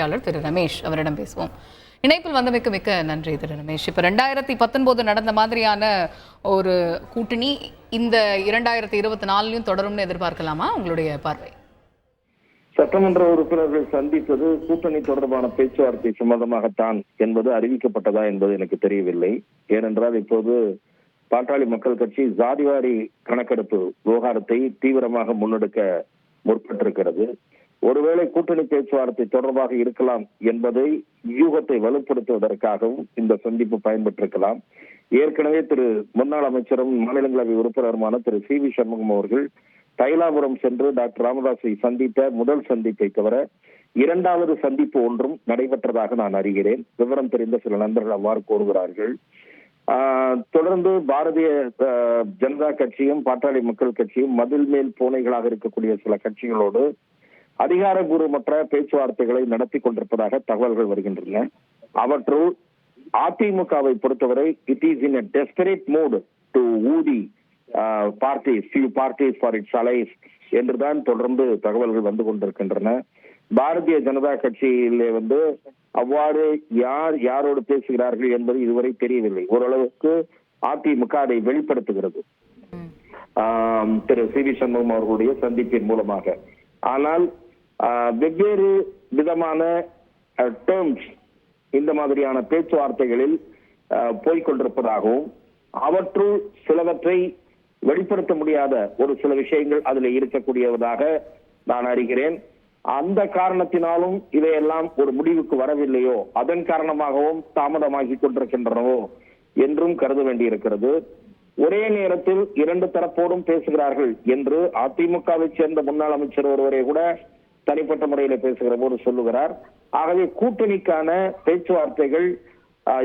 பத்திரிகையாளர் திரு ரமேஷ் அவரிடம் பேசுவோம். இணைப்பில் வந்தமைக்கு மிக்க நன்றி திரு ரமேஷ். இப்போ 2019 நடந்த மாதிரியான ஒரு கூட்டணி இந்த 2024 தொடரும்னு எதிர்பார்க்கலாமா? உங்களுடைய பார்வை. சட்டமன்ற உறுப்பினர்கள் சந்திப்பது கூட்டணி தொடர்பான பேச்சுவார்த்தை சம்பந்தமாகத்தான் என்பது அறிவிக்கப்பட்டதா என்பது எனக்கு தெரியவில்லை. ஏனென்றால் இப்போது பாட்டாளி மக்கள் கட்சி ஜாதிவாரி கணக்கெடுப்பு விவகாரத்தை தீவிரமாக முன்னெடுக்க முற்பட்டிருக்கிறது. ஒருவேளை கூட்டணி பேச்சுவார்த்தை தொடர்பாக இருக்கலாம் என்பதை யூகத்தை வலுப்படுத்துவதற்காகவும் இந்த சந்திப்பு பயன்பட்டிருக்கலாம். ஏற்கனவே முன்னாள் அமைச்சரும் மாநிலங்களவை உறுப்பினருமான திரு சி.வி. சண்முகம் அவர்கள் தைலாபுரம் சென்று டாக்டர் ராமதாஸை சந்தித்த முதல் சந்திப்பை தவிர இரண்டாவது சந்திப்பு ஒன்றும் நடைபெற்றதாக நான் அறிகிறேன். விவரம் தெரிந்த சில நண்பர்கள் அவ்வாறு கூறுகிறார்கள். தொடர்ந்து பாரதிய ஜனதா கட்சியும் பாட்டாளி மக்கள் கட்சியும் மதில் மேல் பூனைகளாக இருக்கக்கூடிய சில கட்சிகளோடு அதிகாரபூர்வமற்ற பேச்சுவார்த்தைகளை நடத்தி கொண்டிருப்பதாக தகவல்கள் வருகின்றன. அவற்றுள் அதிமுகவை பொறுத்தவரை it is in a desperate mood to woo the few parties for its allies என்றுதான் தொடர்ந்து தகவல்கள் வந்து கொண்டிருக்கின்றன. பாரதிய ஜனதா கட்சியிலே அவ்வாறு யாரோடு பேசுகிறார்கள் என்பது இதுவரை தெரியவில்லை. ஓரளவுக்கு அதிமுக அதை வெளிப்படுத்துகிறது திரு சி.வி. சண்முகம் அவர்களுடைய சந்திப்பின் மூலமாக. ஆனால் வெவ்வேறு விதமான டேர்ம்ஸ் இந்த மாதிரியான பேச்சுவார்த்தைகளில் போய்கொண்டிருப்பதாகவும் அவற்றுள் சிலவற்றை வெளிப்படுத்த முடியாத ஒரு சில விஷயங்கள் அதில் இருக்கக்கூடியதாக நான் அறிகிறேன். அந்த காரணத்தினாலும் இதையெல்லாம் ஒரு முடிவுக்கு வரவில்லையோ, அதன் காரணமாகவும் தாமதமாகி கொண்டிருக்கின்றனவோ என்றும் கருத வேண்டியிருக்கிறது. ஒரே நேரத்தில் இரண்டு தரப்போடும் பேசுகிறார்கள் என்று அதிமுகவை சேர்ந்த முன்னாள் அமைச்சர் ஒருவரை கூட தனிப்பட்ட முறையில பேசுகிற போது சொல்லுகிறார். ஆகவே கூட்டணிக்கான பேச்சுவார்த்தைகள்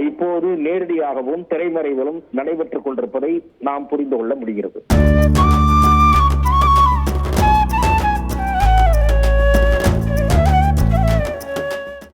இப்போது நேரடியாகவும் திரைமறைவிலும் நடைபெற்றுக் கொண்டிருப்பதை நாம் புரிந்து கொள்ள முடிகிறது.